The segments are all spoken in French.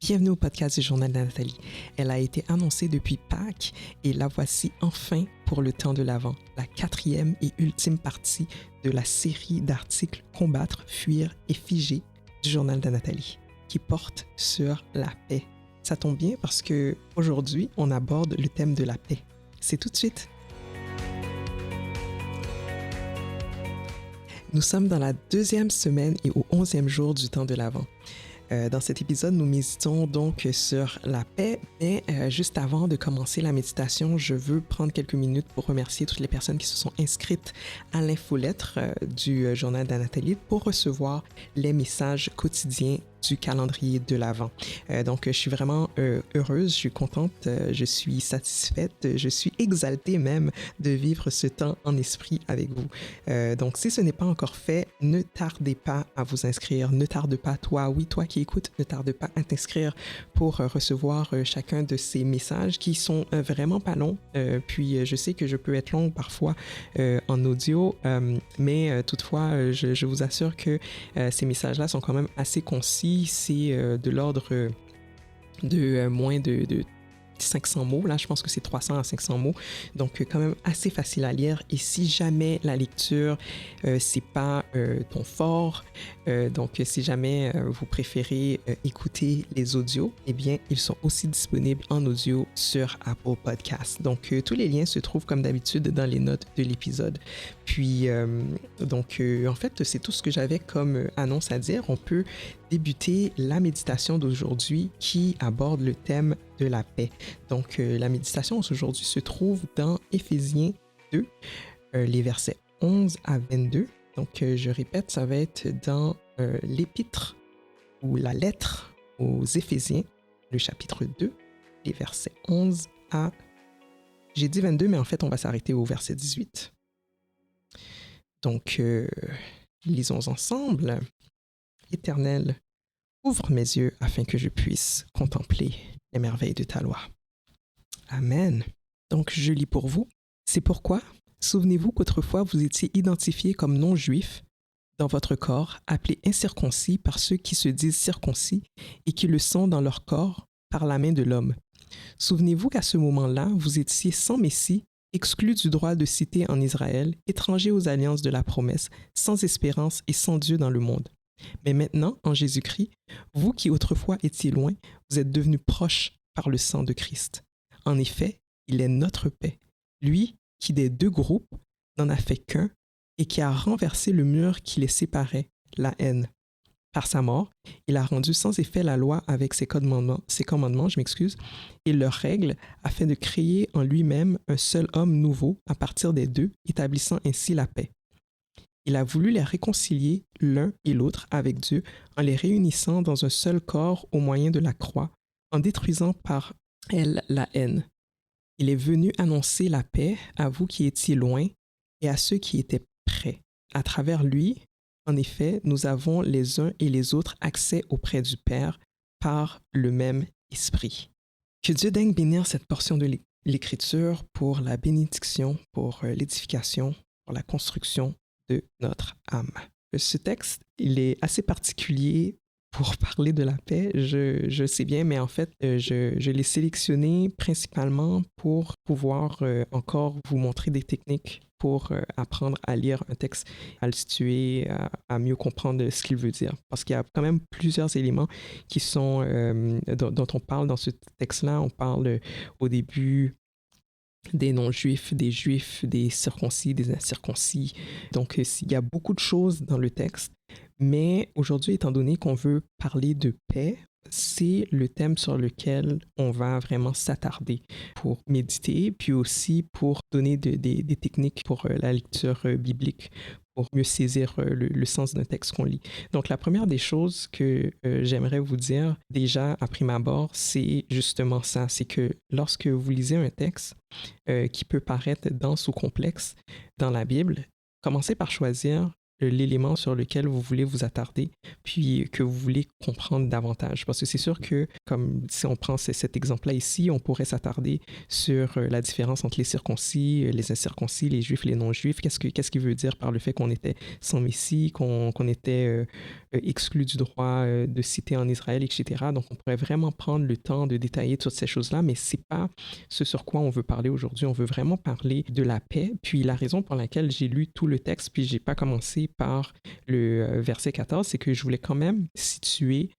Bienvenue au podcast du Journal de Nathalie. Elle a été annoncée depuis Pâques et la voici enfin pour le temps de l'Avent, la 4e et ultime partie de la série d'articles Combattre, fuir et figer du Journal de Nathalie, qui porte sur la paix. Ça tombe bien parce que aujourd'hui, on aborde le thème de la paix. C'est tout de suite. Nous sommes dans la 2e semaine et au 11e jour du temps de l'Avent. Dans cet épisode, nous méditons donc sur la paix, mais juste avant de commencer la méditation, je veux prendre quelques minutes pour remercier toutes les personnes qui se sont inscrites à l'infolettre du Journal de Nathalie pour recevoir les messages quotidiens du calendrier de l'Avent. Donc, je suis vraiment heureuse, je suis contente, je suis satisfaite, je suis exaltée même de vivre ce temps en esprit avec vous. Donc, si ce n'est pas encore fait, ne tardez pas à vous inscrire, ne tarde pas, toi qui écoutes, ne tarde pas à t'inscrire pour recevoir chacun de ces messages qui sont vraiment pas longs. Puis, je sais que je peux être long parfois en audio, mais toutefois, je vous assure que ces messages-là sont quand même assez concis. C'est de l'ordre de moins de 500 mots. Là, je pense que c'est 300 à 500 mots. Donc, quand même assez facile à lire. Et si jamais la lecture, c'est pas ton fort, donc si jamais vous préférez écouter les audios, eh bien, ils sont aussi disponibles en audio sur Apple Podcasts. Donc, tous les liens se trouvent comme d'habitude dans les notes de l'épisode. Puis, en fait, c'est tout ce que j'avais comme annonce à dire. On peut débuter la méditation d'aujourd'hui qui aborde le thème de la paix. Donc, la méditation aujourd'hui se trouve dans Éphésiens 2, les versets 11 à 22. Donc, je répète, ça va être dans l'épître ou la lettre aux Éphésiens, le chapitre 2, les versets 11 à... J'ai dit 22, mais en fait, on va s'arrêter au verset 18. Donc, lisons ensemble. Éternel, ouvre mes yeux afin que je puisse contempler les merveilles de ta loi. Amen. Donc, je lis pour vous. C'est pourquoi, souvenez-vous qu'autrefois vous étiez identifiés comme non-juifs dans votre corps, appelés incirconcis par ceux qui se disent circoncis et qui le sont dans leur corps par la main de l'homme. Souvenez-vous qu'à ce moment-là, vous étiez sans Messie, exclus du droit de cité en Israël, étrangers aux alliances de la promesse, sans espérance et sans Dieu dans le monde. Mais maintenant, en Jésus-Christ, vous qui autrefois étiez loin, vous êtes devenus proches par le sang de Christ. En effet, il est notre paix, lui qui des deux groupes n'en a fait qu'un et qui a renversé le mur qui les séparait, la haine. Par sa mort, il a rendu sans effet la loi avec ses commandements, et leurs règles, afin de créer en lui-même un seul homme nouveau à partir des deux, établissant ainsi la paix. Il a voulu les réconcilier l'un et l'autre avec Dieu en les réunissant dans un seul corps au moyen de la croix, en détruisant par elle la haine. Il est venu annoncer la paix à vous qui étiez loin et à ceux qui étaient près. À travers lui, en effet, nous avons les uns et les autres accès auprès du Père par le même esprit. Que Dieu daigne bénir cette portion de l'Écriture pour la bénédiction, pour l'édification, pour la construction de notre âme. Ce texte, il est assez particulier pour parler de la paix, je sais bien, mais en fait, je l'ai sélectionné principalement pour pouvoir encore vous montrer des techniques pour apprendre à lire un texte, à le situer, à mieux comprendre ce qu'il veut dire. Parce qu'il y a quand même plusieurs éléments qui sont, dont on parle dans ce texte-là. On parle au début des non-juifs, des juifs, des circoncis, des incirconcis. Donc, il y a beaucoup de choses dans le texte. Mais aujourd'hui, étant donné qu'on veut parler de paix, c'est le thème sur lequel on va vraiment s'attarder pour méditer, puis aussi pour donner des techniques pour la lecture biblique, pour mieux saisir le sens d'un texte qu'on lit. Donc, la première des choses que j'aimerais vous dire, déjà à prime abord, c'est justement ça, c'est que lorsque vous lisez un texte qui peut paraître dense ou complexe dans la Bible, commencez par choisir l'élément sur lequel vous voulez vous attarder, puis que vous voulez comprendre davantage. Parce que c'est sûr que, comme si on prend cet exemple-là ici, on pourrait s'attarder sur la différence entre les circoncis, les incirconcis, les juifs, les non-juifs. Qu'est-ce qu'il veut dire par le fait qu'on était sans Messie, qu'on était exclu du droit de cité en Israël, etc. Donc, on pourrait vraiment prendre le temps de détailler toutes ces choses-là, mais c'est pas ce sur quoi on veut parler aujourd'hui. On veut vraiment parler de la paix. Puis, la raison pour laquelle j'ai lu tout le texte, puis j'ai pas commencé par le verset 14, c'est que je voulais quand même situer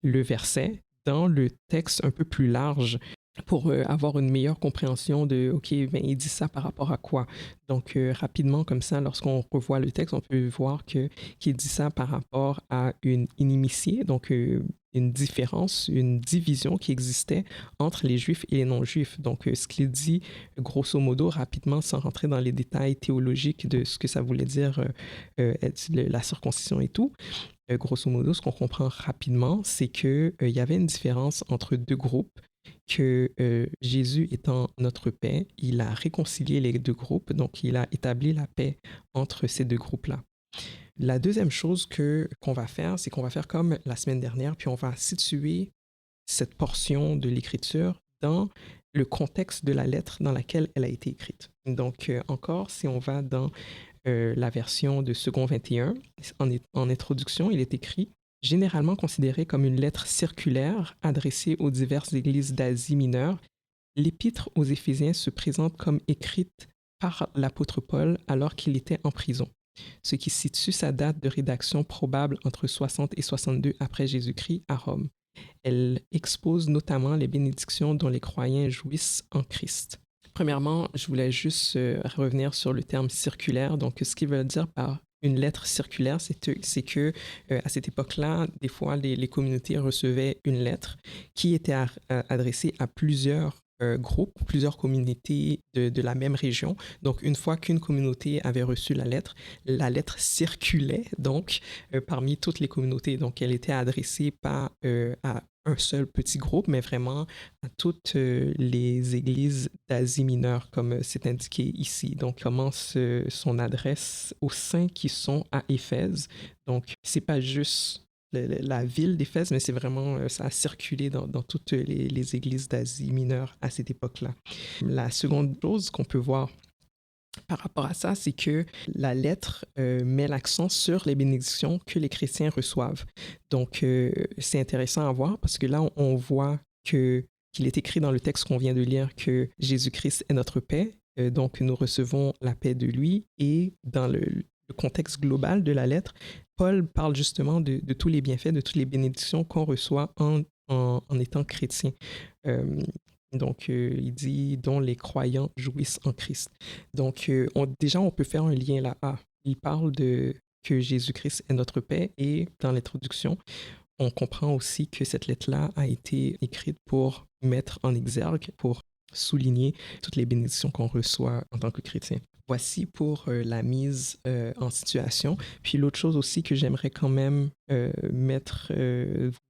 le verset dans le texte un peu plus large pour avoir une meilleure compréhension de, OK, ben, il dit ça par rapport à quoi? Donc, rapidement, comme ça, lorsqu'on revoit le texte, on peut voir qu'il dit ça par rapport à une inimitié, donc une différence, une division qui existait entre les Juifs et les non-Juifs. Donc, ce qu'il dit, grosso modo, rapidement, sans rentrer dans les détails théologiques de ce que ça voulait dire, la circoncision et tout, grosso modo, ce qu'on comprend rapidement, c'est qu'il y avait une différence entre deux groupes, que Jésus étant notre paix, il a réconcilié les deux groupes, donc il a établi la paix entre ces deux groupes-là. La deuxième chose qu'on va faire, c'est qu'on va faire comme la semaine dernière, puis on va situer cette portion de l'Écriture dans le contexte de la lettre dans laquelle elle a été écrite. Donc, encore, si on va dans la version de Second 21, en introduction, il est écrit « Généralement considérée comme une lettre circulaire adressée aux diverses églises d'Asie mineure, l'épître aux Éphésiens se présente comme écrite par l'apôtre Paul alors qu'il était en prison, ce qui situe sa date de rédaction probable entre 60 et 62 après Jésus-Christ à Rome. Elle expose notamment les bénédictions dont les croyants jouissent en Christ. » Premièrement, je voulais juste revenir sur le terme circulaire. Donc, ce qu'il veut dire par une lettre circulaire, c'est que à cette époque-là, des fois, les communautés recevaient une lettre qui était adressée à plusieurs groupes, plusieurs communautés de la même région. Donc, une fois qu'une communauté avait reçu la lettre circulait donc parmi toutes les communautés. Donc, elle était adressée pas à un seul petit groupe, mais vraiment à toutes les églises d'Asie mineure, comme c'est indiqué ici. Donc, commence son adresse aux saints qui sont à Éphèse. Donc, c'est pas juste la ville d'Éphèse, mais c'est vraiment, ça a circulé dans toutes les églises d'Asie mineure à cette époque-là. La seconde chose qu'on peut voir par rapport à ça, c'est que la lettre met l'accent sur les bénédictions que les chrétiens reçoivent. Donc, c'est intéressant à voir parce que là, on voit qu'il est écrit dans le texte qu'on vient de lire que Jésus-Christ est notre paix. Donc, nous recevons la paix de lui. Et dans le contexte global de la lettre, Paul parle justement de tous les bienfaits, de toutes les bénédictions qu'on reçoit en étant chrétien. Donc, il dit « dont les croyants jouissent en Christ ». Donc, déjà, on peut faire un lien là. Il parle que Jésus-Christ est notre paix et dans l'introduction, on comprend aussi que cette lettre-là a été écrite pour mettre en exergue, pour souligner toutes les bénédictions qu'on reçoit en tant que chrétien. Voici pour la mise en situation. Puis l'autre chose aussi que j'aimerais quand même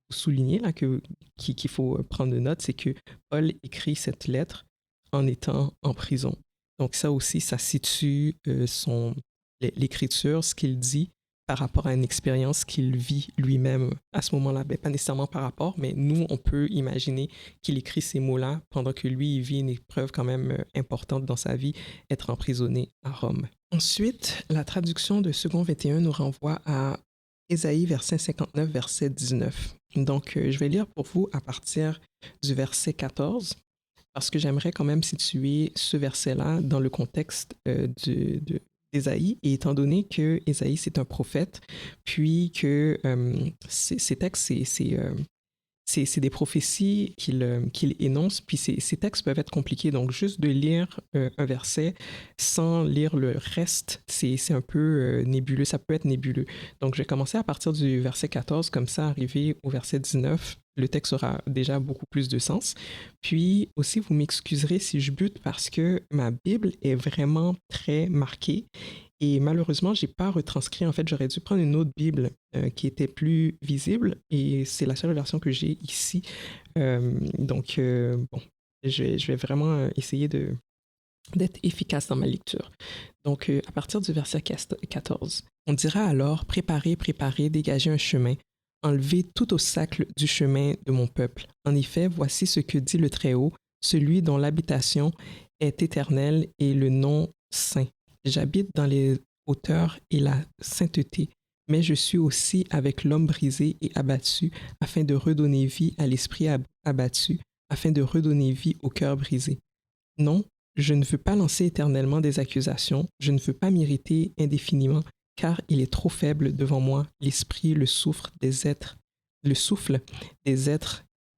souligner, là, qu'il faut prendre de note, c'est que Paul écrit cette lettre en étant en prison. Donc ça aussi, ça situe l'écriture, ce qu'il dit par rapport à une expérience qu'il vit lui-même à ce moment-là. Ben, pas nécessairement par rapport, mais nous, on peut imaginer qu'il écrit ces mots-là pendant que lui, il vit une épreuve quand même importante dans sa vie, être emprisonné à Rome. Ensuite, la traduction de Second 21 nous renvoie à Ésaïe, verset 59, verset 19. Donc, je vais lire pour vous à partir du verset 14, parce que j'aimerais quand même situer ce verset-là dans le contexte d'Ésaïe, et étant donné que Ésaïe, c'est un prophète, puis que ces textes, c'est des prophéties qu'il énonce, puis ces textes peuvent être compliqués. Donc, juste de lire un verset sans lire le reste, c'est un peu nébuleux, ça peut être nébuleux. Donc, je vais commencer à partir du verset 14, comme ça, arriver au verset 19, le texte aura déjà beaucoup plus de sens. Puis aussi, vous m'excuserez si je bute parce que ma Bible est vraiment très marquée. Et malheureusement, je n'ai pas retranscrit. En fait, j'aurais dû prendre une autre Bible qui était plus visible. Et c'est la seule version que j'ai ici. Donc, bon, je vais vraiment essayer d'être efficace dans ma lecture. Donc, à partir du verset 14, on dira alors « Préparez, préparez, dégagez un chemin. Enlevez tout obstacle du chemin de mon peuple. En effet, voici ce que dit le Très-Haut, celui dont l'habitation est éternelle et le nom saint. J'habite dans les hauteurs et la sainteté mais je suis aussi avec l'homme brisé et abattu, afin de redonner vie à l'esprit abattu, afin de redonner vie au cœur brisé. Non, je ne veux pas lancer éternellement des accusations, je ne veux pas m'irriter indéfiniment, car il est trop faible devant moi, l'esprit, le souffle des êtres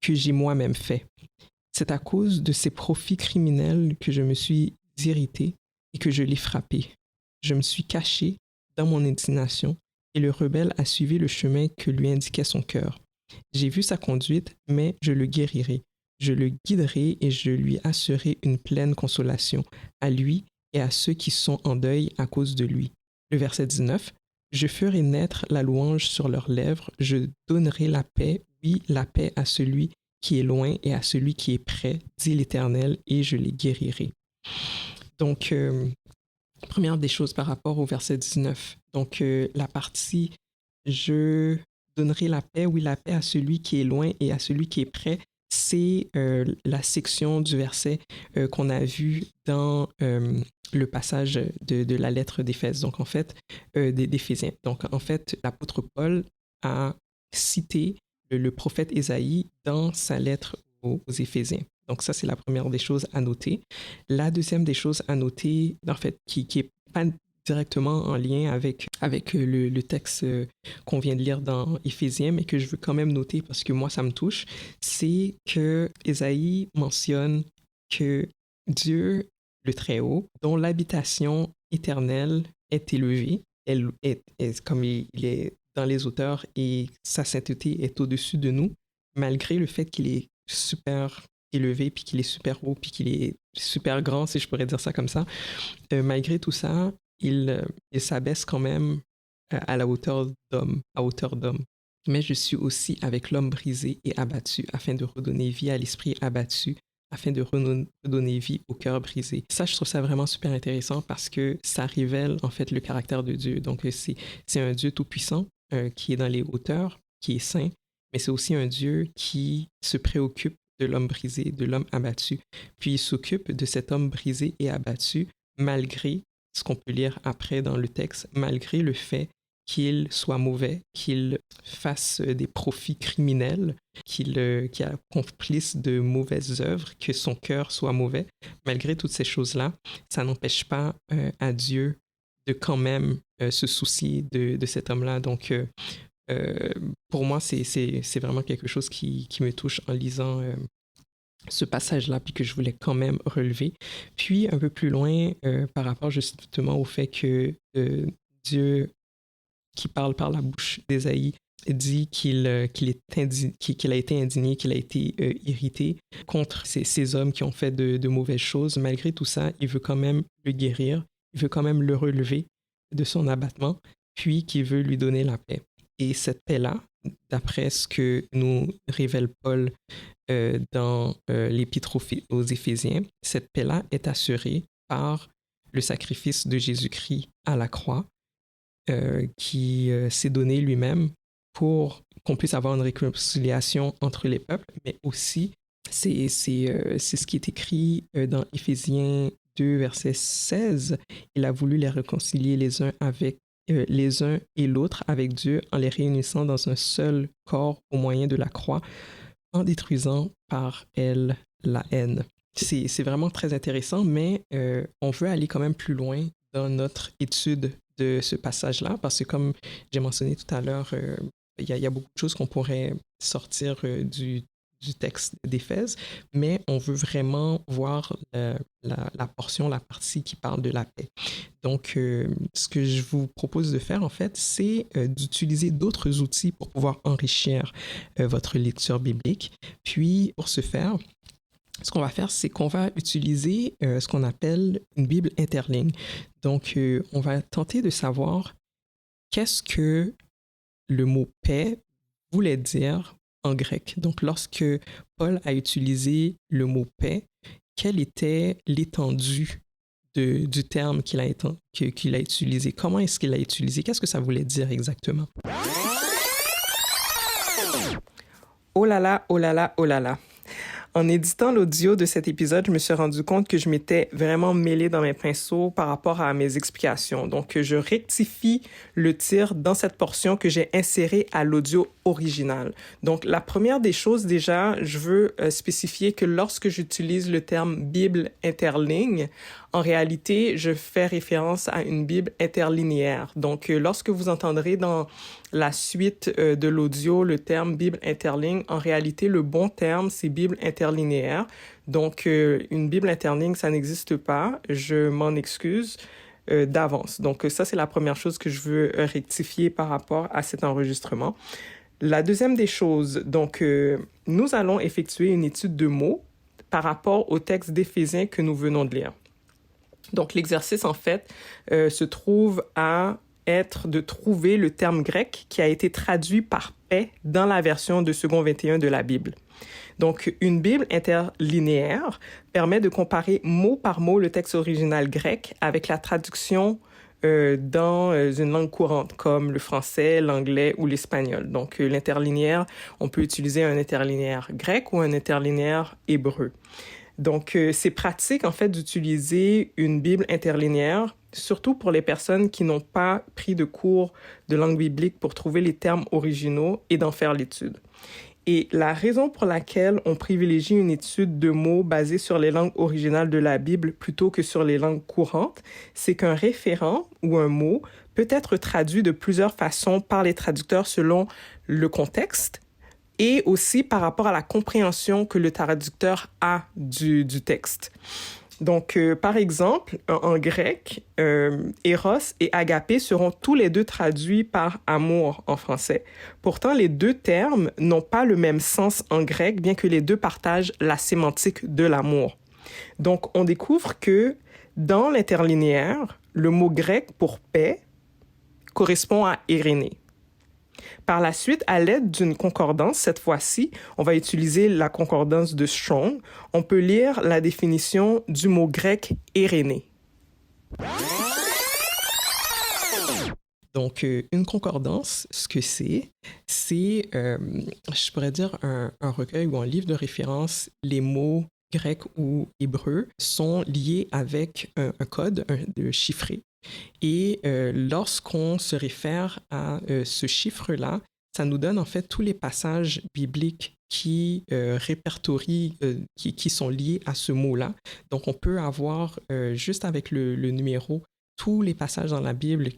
que j'ai moi-même faits. C'est à cause de ces profits criminels que je me suis irrité et que je l'ai frappé. Je me suis caché dans mon indignation et le rebelle a suivi le chemin que lui indiquait son cœur. J'ai vu sa conduite, mais je le guérirai. Je le guiderai et je lui assurerai une pleine consolation, à lui et à ceux qui sont en deuil à cause de lui. Le verset 19. Je ferai naître la louange sur leurs lèvres, je donnerai la paix, oui, la paix à celui qui est loin et à celui qui est près, dit l'Éternel, et je les guérirai. Donc, première des choses par rapport au verset 19. Donc, la partie « Je donnerai la paix », oui, la paix à celui qui est loin et à celui qui est près, c'est la section du verset qu'on a vu dans le passage de la lettre d'Éphèse, donc en fait, d'Éphésiens. Donc, en fait, l'apôtre Paul a cité le prophète Ésaïe dans sa lettre aux Éphésiens. Donc ça, c'est la première des choses à noter. La deuxième des choses à noter, en fait, qui est pas directement en lien avec le texte qu'on vient de lire dans Éphésiens, mais que je veux quand même noter parce que moi, ça me touche, c'est que Ésaïe mentionne que Dieu, le Très-Haut, dont l'habitation éternelle est élevée, elle est comme il est dans les auteurs et sa sainteté est au-dessus de nous, malgré le fait qu'il est super élevé, puis qu'il est super haut, puis qu'il est super grand, si je pourrais dire ça comme ça. Malgré tout ça, il s'abaisse quand même à la hauteur d'homme. Mais je suis aussi avec l'homme brisé et abattu, afin de redonner vie à l'esprit abattu, afin de redonner vie au cœur brisé. Ça, je trouve ça vraiment super intéressant parce que ça révèle en fait le caractère de Dieu. Donc, c'est un Dieu tout-puissant qui est dans les hauteurs, qui est saint, mais c'est aussi un Dieu qui se préoccupe de l'homme brisé, de l'homme abattu. Puis il s'occupe de cet homme brisé et abattu malgré ce qu'on peut lire après dans le texte, malgré le fait qu'il soit mauvais, qu'il fasse des profits criminels, qu'il accomplisse de mauvaises œuvres, que son cœur soit mauvais. Malgré toutes ces choses-là, ça n'empêche pas à Dieu de quand même se soucier de cet homme-là. Donc, pour moi, c'est vraiment quelque chose qui me touche en lisant ce passage-là, puis que je voulais quand même relever. Puis, un peu plus loin, par rapport justement au fait que Dieu, qui parle par la bouche d'Ésaïe, dit qu'il a été indigné, qu'il a été irrité contre ces hommes qui ont fait de mauvaises choses. Malgré tout ça, il veut quand même le guérir, il veut quand même le relever de son abattement, puis qu'il veut lui donner la paix. Et cette paix-là, d'après ce que nous révèle Paul dans l'Épître aux Éphésiens, cette paix-là est assurée par le sacrifice de Jésus-Christ à la croix, qui s'est donné lui-même pour qu'on puisse avoir une réconciliation entre les peuples, mais aussi, c'est ce qui est écrit dans Éphésiens 2, verset 16. Il a voulu les réconcilier les uns et l'autre avec Dieu en les réunissant dans un seul corps au moyen de la croix, en détruisant par elle la haine. C'est vraiment très intéressant, mais on veut aller quand même plus loin dans notre étude de ce passage-là, parce que comme j'ai mentionné tout à l'heure, il y a beaucoup de choses qu'on pourrait sortir du texte d'Éphèse, mais on veut vraiment voir la partie qui parle de la paix. Donc, ce que je vous propose de faire, en fait, c'est d'utiliser d'autres outils pour pouvoir enrichir votre lecture biblique. Puis, pour ce faire, ce qu'on va faire, c'est qu'on va utiliser ce qu'on appelle une Bible interligne. Donc, on va tenter de savoir qu'est-ce que le mot « paix » voulait dire en grec. Donc, lorsque Paul a utilisé le mot « paix », quelle était l'étendue du terme qu'il a utilisé? Comment est-ce qu'il l'a utilisé? Qu'est-ce que ça voulait dire exactement? Oh là là, oh là là, oh là là. En éditant l'audio de cet épisode, je me suis rendu compte que je m'étais vraiment mêlée dans mes pinceaux par rapport à mes explications. Donc, je rectifie le tir dans cette portion que j'ai insérée à l'audio original. Donc, la première des choses, déjà, je veux spécifier que lorsque j'utilise le terme Bible interligne, en réalité, je fais référence à une Bible interlinéaire. Donc, lorsque vous entendrez dans la suite de l'audio le terme Bible interligne, en réalité, le bon terme, c'est Bible interlinéaire. Donc, une Bible interligne, ça n'existe pas. Je m'en excuse d'avance. Donc, ça, c'est la première chose que je veux rectifier par rapport à cet enregistrement. La deuxième des choses, donc, nous allons effectuer une étude de mots par rapport au texte d'Éphésiens que nous venons de lire. Donc, l'exercice, en fait, se trouve à être de trouver le terme grec qui a été traduit par paix dans la version de second 21 de la Bible. Donc, une Bible interlinéaire permet de comparer mot par mot le texte original grec avec la traduction dans une langue courante comme le français, l'anglais ou l'espagnol. Donc, l'interlinéaire, on peut utiliser un interlinéaire grec ou un interlinéaire hébreu. Donc, c'est pratique, en fait, d'utiliser une Bible interlinéaire, surtout pour les personnes qui n'ont pas pris de cours de langue biblique pour trouver les termes originaux et d'en faire l'étude. Et la raison pour laquelle on privilégie une étude de mots basée sur les langues originales de la Bible plutôt que sur les langues courantes, c'est qu'un référent ou un mot peut être traduit de plusieurs façons par les traducteurs selon le contexte et aussi par rapport à la compréhension que le traducteur a du texte. Donc, par exemple, en grec, Eros et agapé seront tous les deux traduits par amour en français. Pourtant, les deux termes n'ont pas le même sens en grec, bien que les deux partagent la sémantique de l'amour. Donc, on découvre que dans l'interlinéaire, le mot grec pour paix correspond à Irénée. Par la suite, à l'aide d'une concordance, cette fois-ci, on va utiliser la concordance de Strong. On peut lire la définition du mot grec Irénée. Donc, une concordance, ce que c'est, je pourrais dire, un recueil ou un livre de référence. Les mots grecs ou hébreux sont liés avec un code chiffré. Et lorsqu'on se réfère à ce chiffre-là, ça nous donne en fait tous les passages bibliques qui répertorient, qui sont liés à ce mot-là. Donc, on peut avoir, juste avec le numéro, tous les passages dans la Bible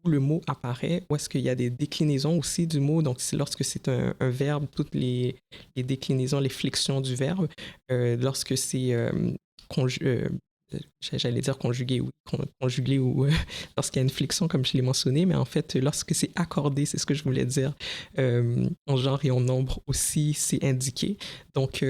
où le mot apparaît, où est-ce qu'il y a des déclinaisons aussi du mot. Donc, lorsque c'est un verbe, toutes les déclinaisons, les flexions du verbe. Lorsque c'est j'allais dire conjugué ou lorsqu'il y a une flexion, comme je l'ai mentionné, mais en fait, lorsque c'est accordé, c'est ce que je voulais dire, en genre et en nombre aussi, c'est indiqué. Donc,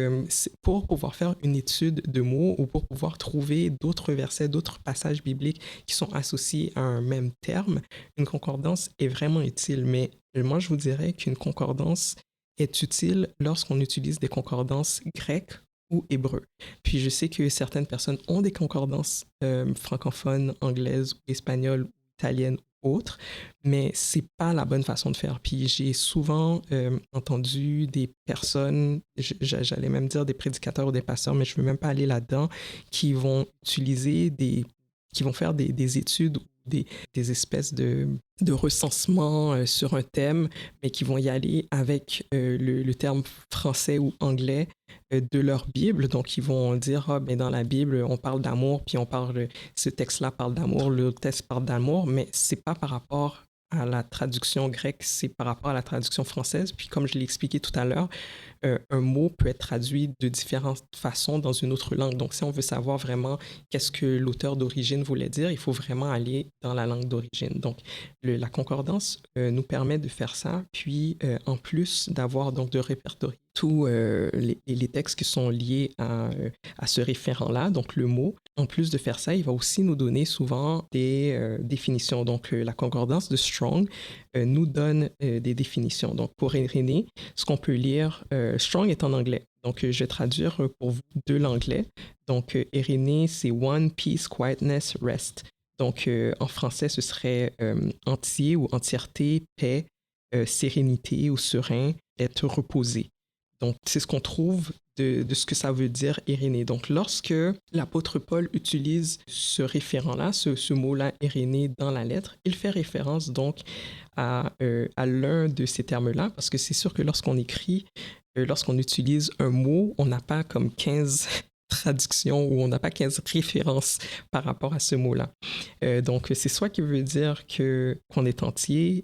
pour pouvoir faire une étude de mots ou pour pouvoir trouver d'autres versets, d'autres passages bibliques qui sont associés à un même terme, une concordance est vraiment utile. Mais moi, je vous dirais qu'une concordance est utile lorsqu'on utilise des concordances grecques ou hébreu. Puis je sais que certaines personnes ont des concordances francophones, anglaises, ou espagnoles, ou italiennes ou autres, mais c'est pas la bonne façon de faire. Puis j'ai souvent entendu des personnes, j'allais même dire des prédicateurs ou des pasteurs, mais je veux même pas aller là-dedans, qui vont faire des études, des espèces de recensement sur un thème, mais qui vont y aller avec le terme français ou anglais de leur Bible. Donc, ils vont dire, dans la Bible, on parle d'amour, puis ce texte-là parle d'amour, le texte parle d'amour, mais c'est pas par rapport à la traduction grecque, c'est par rapport à la traduction française. Puis, comme je l'ai expliqué tout à l'heure, un mot peut être traduit de différentes façons dans une autre langue. Donc, si on veut savoir vraiment qu'est-ce que l'auteur d'origine voulait dire, il faut vraiment aller dans la langue d'origine. Donc, la concordance nous permet de faire ça, puis en plus d'avoir, donc, de répertorier tous les textes qui sont liés à ce référent-là, donc le mot. En plus de faire ça, il va aussi nous donner souvent des définitions. Donc, la concordance de Strong nous donne des définitions. Donc, pour Irénée, ce qu'on peut lire, Strong est en anglais. Donc, je vais traduire pour vous de l'anglais. Donc, Irénée, c'est One, Peace, Quietness, Rest. Donc, en français, ce serait entier ou entièreté, paix, sérénité ou serein, être reposé. Donc, c'est ce qu'on trouve de ce que ça veut dire Irénée. Donc, lorsque l'apôtre Paul utilise ce référent-là, ce mot-là Irénée dans la lettre, il fait référence donc à l'un de ces termes-là, parce que c'est sûr que lorsqu'on écrit, lorsqu'on utilise un mot, on n'a pas comme 15 traductions ou on n'a pas 15 références par rapport à ce mot-là. Donc, c'est soit qui veut dire qu'on est entier,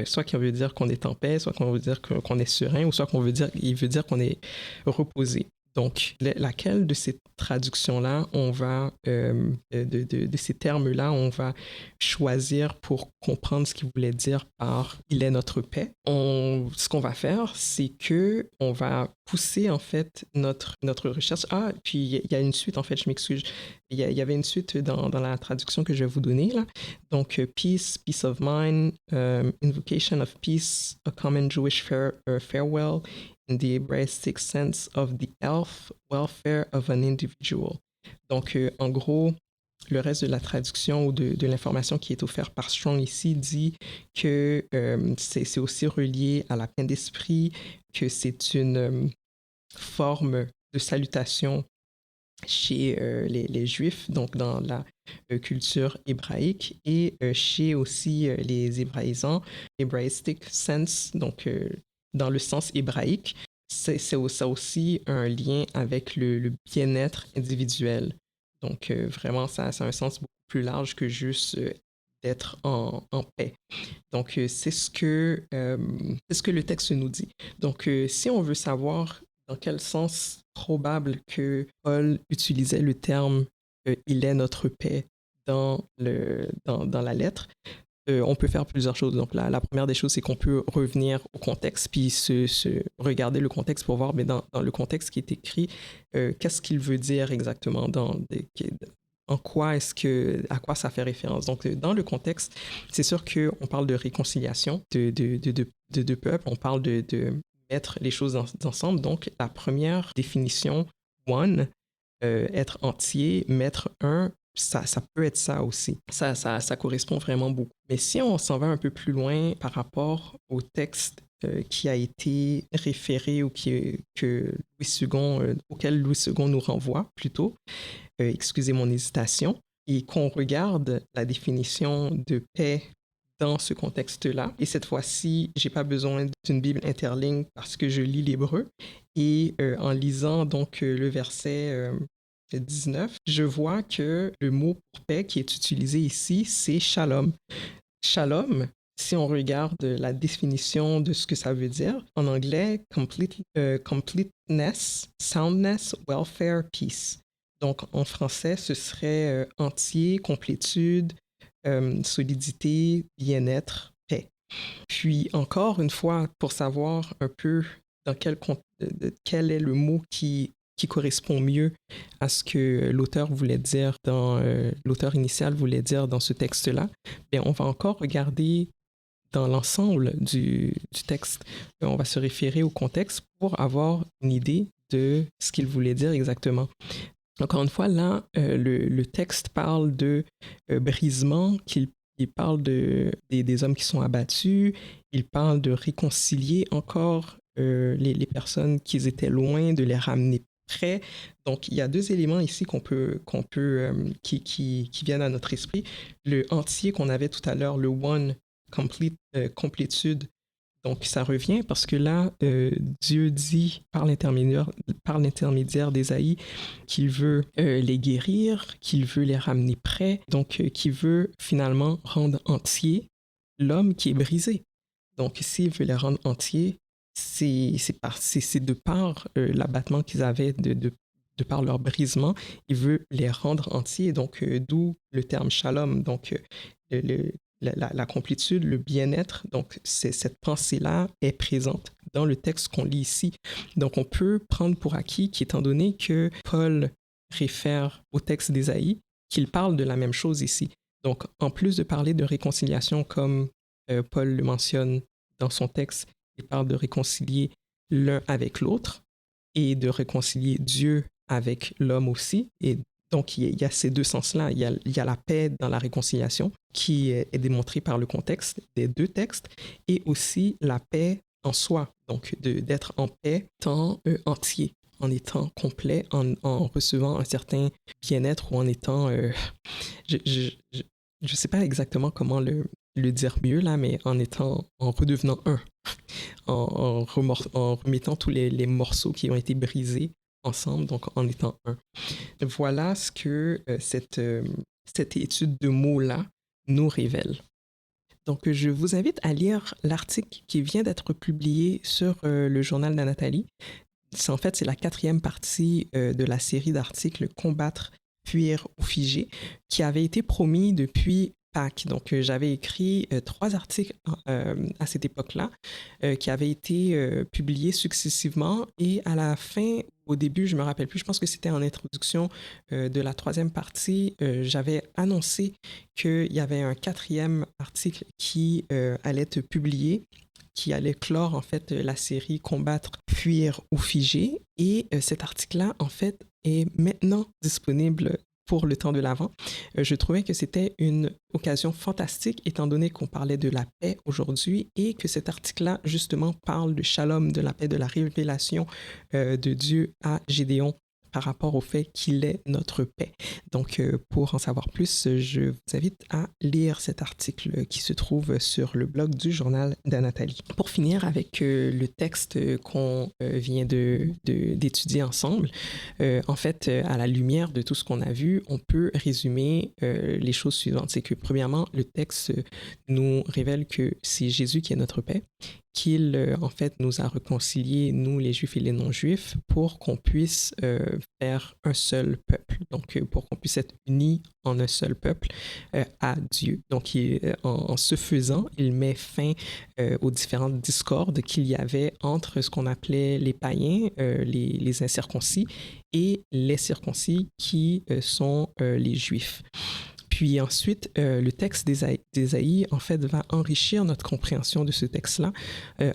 soit qui veut dire qu'on est en paix, soit qu'on veut dire qu'on est serein, ou soit il veut dire qu'on est reposé. Donc, laquelle de ces traductions-là, de ces termes-là, on va choisir pour comprendre ce qu'il voulait dire par « il est notre paix ». Ce qu'on va faire, c'est que on va pousser en fait notre recherche. Ah, puis il y a une suite, en fait, je m'excuse. Il y avait une suite dans la traduction que je vais vous donner là. Donc, peace, peace of mind, invocation of peace, a common Jewish farewell, in the Hebraistic sense of the health, welfare of an individual. Donc, en gros, le reste de la traduction ou de l'information qui est offerte par Strong ici dit que c'est aussi relié à la peine d'esprit, que c'est une forme de salutation chez les Juifs, donc dans la culture hébraïque, et chez aussi les hébraïsants, Hebraistic sense, donc dans le sens hébraïque, ça a aussi un lien avec le bien-être individuel. Donc vraiment, ça a un sens beaucoup plus large que juste d'être en paix. Donc c'est ce que le texte nous dit. Donc si on veut savoir dans quel sens probable que Paul utilisait le terme il est notre paix dans la lettre, on peut faire plusieurs choses. Donc, la première des choses, c'est qu'on peut revenir au contexte, puis regarder le contexte pour voir, mais dans le contexte qui est écrit, qu'est-ce qu'il veut dire exactement, à quoi ça fait référence. Donc, dans le contexte, c'est sûr qu'on parle de réconciliation de peuple, on parle de mettre les choses ensemble. Donc, la première définition, one, être entier, mettre un, ça peut être ça aussi. Ça correspond vraiment beaucoup. Mais si on s'en va un peu plus loin par rapport au texte qui a été référé ou auquel Louis II nous renvoie plutôt, excusez mon hésitation, et qu'on regarde la définition de paix dans ce contexte-là. Et cette fois-ci, j'ai pas besoin d'une Bible interligne parce que je lis l'hébreu. Et en lisant donc le verset 19, je vois que le mot pour paix qui est utilisé ici, c'est shalom. Shalom, si on regarde la définition de ce que ça veut dire, en anglais, completeness, soundness, welfare, peace. Donc en français, ce serait entier, complétude, solidité, bien-être, paix. Puis encore une fois, pour savoir un peu dans quel est le mot qui correspond mieux à ce que l'auteur l'auteur initial voulait dire dans ce texte-là, bien, on va encore regarder dans l'ensemble du texte. On va se référer au contexte pour avoir une idée de ce qu'il voulait dire exactement. Encore une fois, là, le texte parle de brisement, il parle des hommes qui sont abattus, il parle de réconcilier encore les personnes qui étaient loin, de les ramener près. Donc, il y a deux éléments ici qui viennent à notre esprit. Le entier qu'on avait tout à l'heure, le one, complétude. Donc, ça revient parce que là, Dieu dit par l'intermédiaire d'Ésaïe qu'il veut les guérir, qu'il veut les ramener près, donc qu'il veut finalement rendre entier l'homme qui est brisé. Donc, s'il veut les rendre entiers, c'est de par l'abattement qu'ils avaient, de par leur brisement, il veut les rendre entiers. Donc, d'où le terme shalom. Donc, la complétude, le bien-être, donc cette pensée-là est présente dans le texte qu'on lit ici. Donc on peut prendre pour acquis qu'étant donné que Paul réfère au texte d'Ésaïe, qu'il parle de la même chose ici. Donc en plus de parler de réconciliation comme Paul le mentionne dans son texte, il parle de réconcilier l'un avec l'autre et de réconcilier Dieu avec l'homme aussi. Et donc, il y a ces deux sens-là. Il y a la paix dans la réconciliation qui est démontrée par le contexte des deux textes et aussi la paix en soi, donc d'être en paix, tant entier, en étant complet, en recevant un certain bien-être ou en étant, je sais pas exactement comment le dire mieux là, mais en redevenant un, en remettant tous les morceaux qui ont été brisés ensemble, donc en étant un. Voilà ce que cette étude de mots-là nous révèle. Donc, je vous invite à lire l'article qui vient d'être publié sur le journal d'Anatolie. En fait, c'est la 4e partie de la série d'articles Combattre, fuir ou figer, qui avait été promis depuis Pâques. Donc, j'avais écrit 3 articles à cette époque-là qui avaient été publiés successivement. Et à la fin, au début, je me rappelle plus, je pense que c'était en introduction de la 3e partie, j'avais annoncé qu'il y avait un 4e article qui allait être publié, qui allait clore en fait la série Combattre, fuir ou figer. Et cet article-là, en fait, est maintenant disponible pour le temps de l'Avent. Je trouvais que c'était une occasion fantastique, étant donné qu'on parlait de la paix aujourd'hui et que cet article-là, justement, parle de Shalom, de la paix, de la révélation de Dieu à Gédéon par rapport au fait qu'il est notre paix. Donc, pour en savoir plus, je vous invite à lire cet article qui se trouve sur le blog du journal d'Anatolie. Pour finir avec le texte qu'on vient d'étudier ensemble, en fait, à la lumière de tout ce qu'on a vu, on peut résumer les choses suivantes. C'est que, premièrement, le texte nous révèle que c'est Jésus qui est notre paix, qu'il, en fait, nous a réconciliés, nous, les Juifs et les non-Juifs, pour qu'on puisse faire un seul peuple. Donc, pour qu'on puisse être unis en un seul peuple à Dieu. Donc, en ce faisant, il met fin aux différentes discordes qu'il y avait entre ce qu'on appelait les païens, les incirconcis, et les circoncis qui sont les Juifs. Puis ensuite, le texte d'Ésaïe, en fait, va enrichir notre compréhension de ce texte-là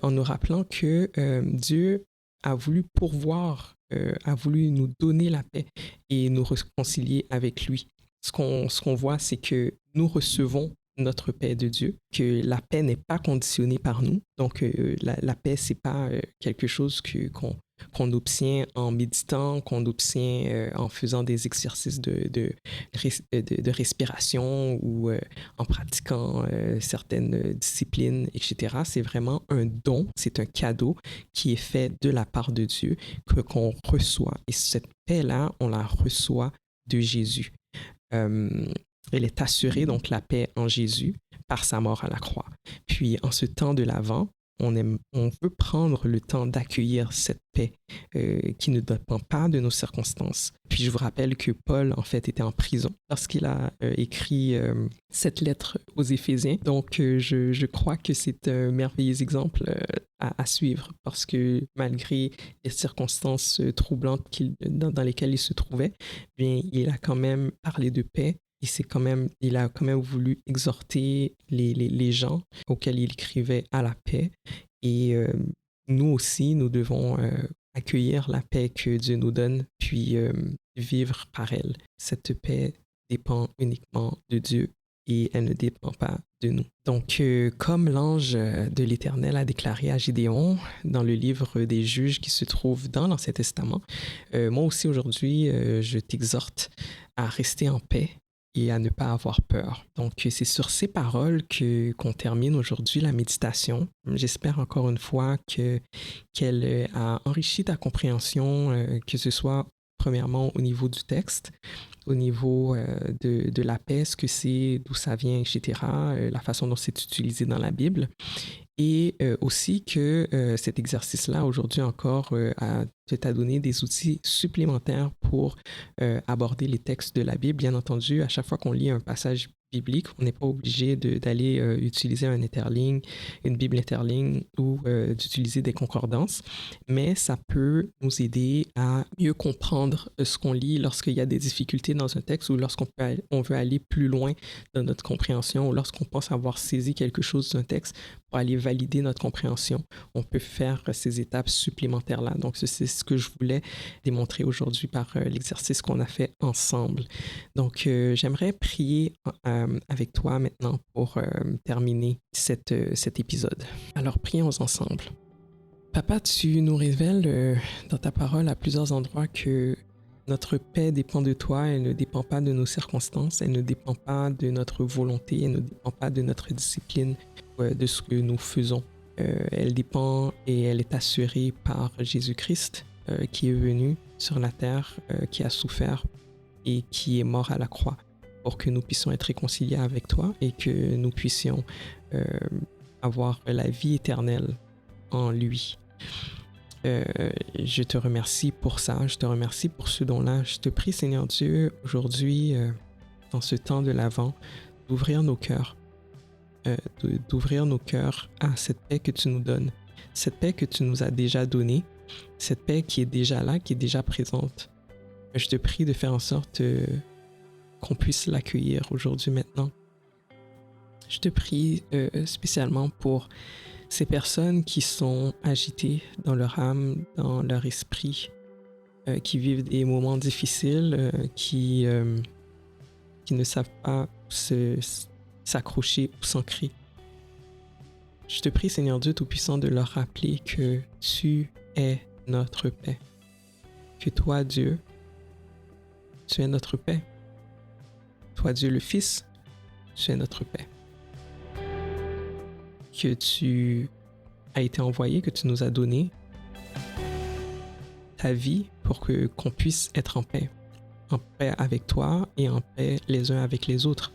en nous rappelant que Dieu a voulu pourvoir, a voulu nous donner la paix et nous réconcilier avec lui. Ce qu'on voit, c'est que nous recevons notre paix de Dieu, que la paix n'est pas conditionnée par nous. Donc, la paix, c'est pas quelque chose qu'on obtient en méditant, qu'on obtient en faisant des exercices de respiration ou en pratiquant certaines disciplines, etc. C'est vraiment un don, c'est un cadeau qui est fait de la part de Dieu, qu'on reçoit. Et cette paix-là, on la reçoit de Jésus. Elle est assurée, donc la paix en Jésus, par sa mort à la croix. Puis en ce temps de l'Avent, on veut prendre le temps d'accueillir cette paix qui ne dépend pas de nos circonstances. Puis je vous rappelle que Paul, en fait, était en prison lorsqu'il a écrit cette lettre aux Éphésiens. Donc, je crois que c'est un merveilleux exemple à suivre parce que malgré les circonstances troublantes dans lesquelles il se trouvait, bien, il a quand même parlé de paix. Il a quand même voulu exhorter les gens auxquels il écrivait à la paix. Et nous aussi, nous devons accueillir la paix que Dieu nous donne, puis vivre par elle. Cette paix dépend uniquement de Dieu et elle ne dépend pas de nous. Donc, comme l'ange de l'Éternel a déclaré à Gédéon dans le livre des Juges qui se trouve dans l'Ancien Testament, moi aussi aujourd'hui, je t'exhorte à rester en paix et à ne pas avoir peur. Donc, c'est sur ces paroles qu'on termine aujourd'hui la méditation. J'espère encore une fois qu'elle a enrichi ta compréhension, que ce soit premièrement au niveau du texte, au niveau de la paix, ce que c'est, d'où ça vient, etc., la façon dont c'est utilisé dans la Bible. Et aussi que cet exercice-là, aujourd'hui encore, t'a donné des outils supplémentaires pour aborder les textes de la Bible. Bien entendu, à chaque fois qu'on lit un passage biblique, on n'est pas obligé d'aller utiliser un interligne, une Bible interligne ou d'utiliser des concordances, mais ça peut nous aider à mieux comprendre ce qu'on lit lorsqu'il y a des difficultés dans un texte ou lorsqu'on veut aller plus loin dans notre compréhension ou lorsqu'on pense avoir saisi quelque chose d'un texte pour aller valider notre compréhension. On peut faire ces étapes supplémentaires-là. Donc, c'est ce que je voulais démontrer aujourd'hui par l'exercice qu'on a fait ensemble. Donc, j'aimerais prier avec toi maintenant pour terminer cet épisode. Alors, prions ensemble. Papa, tu nous révèles dans ta parole à plusieurs endroits que notre paix dépend de toi, elle ne dépend pas de nos circonstances, elle ne dépend pas de notre volonté, elle ne dépend pas de notre discipline, de ce que nous faisons. Elle dépend et elle est assurée par Jésus-Christ qui est venu sur la terre, qui a souffert et qui est mort à la croix pour que nous puissions être réconciliés avec toi et que nous puissions avoir la vie éternelle en lui. Je te remercie pour ça, je te remercie pour ce don-là. Je te prie, Seigneur Dieu, aujourd'hui, dans ce temps de l'Avent, d'ouvrir nos cœurs, d'ouvrir nos cœurs à cette paix que tu nous donnes, cette paix que tu nous as déjà donnée, cette paix qui est déjà là, qui est déjà présente. Je te prie de faire en sorte qu'on puisse l'accueillir aujourd'hui, maintenant. Je te prie spécialement pour ces personnes qui sont agitées dans leur âme, dans leur esprit, qui vivent des moments difficiles, qui ne savent pas s'accrocher ou s'ancrer. Je te prie, Seigneur Dieu Tout-Puissant, de leur rappeler que tu es notre paix. Que toi, Dieu, tu es notre paix. Toi, Dieu le Fils, tu es notre paix. Que tu as été envoyé, que tu nous as donné ta vie pour qu'on puisse être en paix avec toi et en paix les uns avec les autres.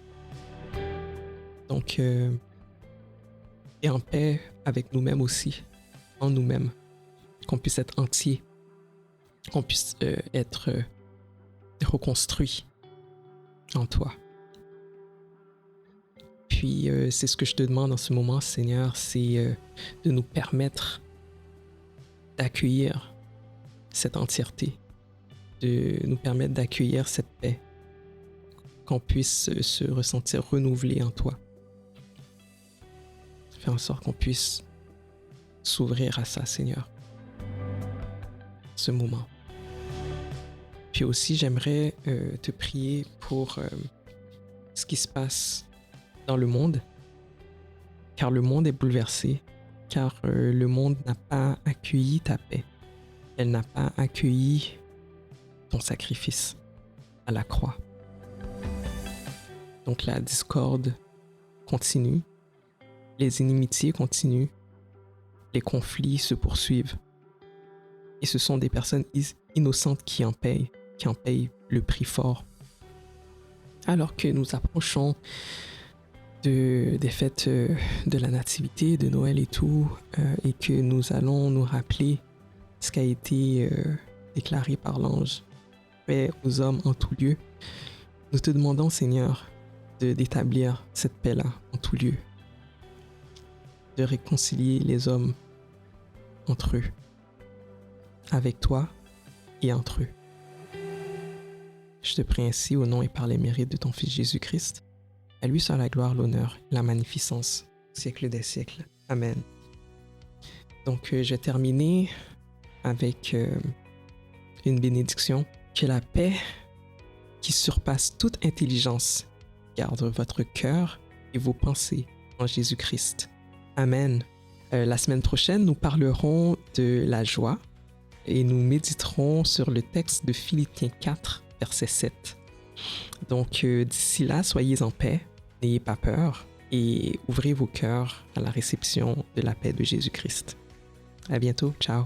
Donc, et en paix avec nous-mêmes aussi, en nous-mêmes, qu'on puisse être entier, qu'on puisse être reconstruit en toi. Puis, c'est ce que je te demande en ce moment, Seigneur, c'est de nous permettre d'accueillir cette entièreté, de nous permettre d'accueillir cette paix, qu'on puisse se ressentir renouvelé en toi. Faire en sorte qu'on puisse s'ouvrir à ça, Seigneur, ce moment. Puis aussi, j'aimerais te prier pour ce qui se passe dans le monde, car le monde est bouleversé, car le monde n'a pas accueilli ta paix. Elle n'a pas accueilli ton sacrifice à la croix. Donc la discorde continue, les inimitiés continuent, les conflits se poursuivent. Et ce sont des personnes innocentes qui en payent le prix fort. Alors que nous approchons des fêtes de la Nativité, de Noël et tout, et que nous allons nous rappeler ce qui a été déclaré par l'ange, paix aux hommes en tout lieu, nous te demandons, Seigneur, d'établir cette paix-là en tout lieu, de réconcilier les hommes entre eux, avec toi et entre eux. Je te prie ainsi au nom et par les mérites de ton Fils Jésus-Christ. À lui soit la gloire, l'honneur, la magnificence, siècle des siècles. Amen. Donc, je vais terminer avec une bénédiction. Que la paix qui surpasse toute intelligence garde votre cœur et vos pensées en Jésus-Christ. Amen. La semaine prochaine, nous parlerons de la joie et nous méditerons sur le texte de Philippiens 4, verset 7. Donc, d'ici là, soyez en paix, n'ayez pas peur et ouvrez vos cœurs à la réception de la paix de Jésus-Christ. À bientôt, ciao!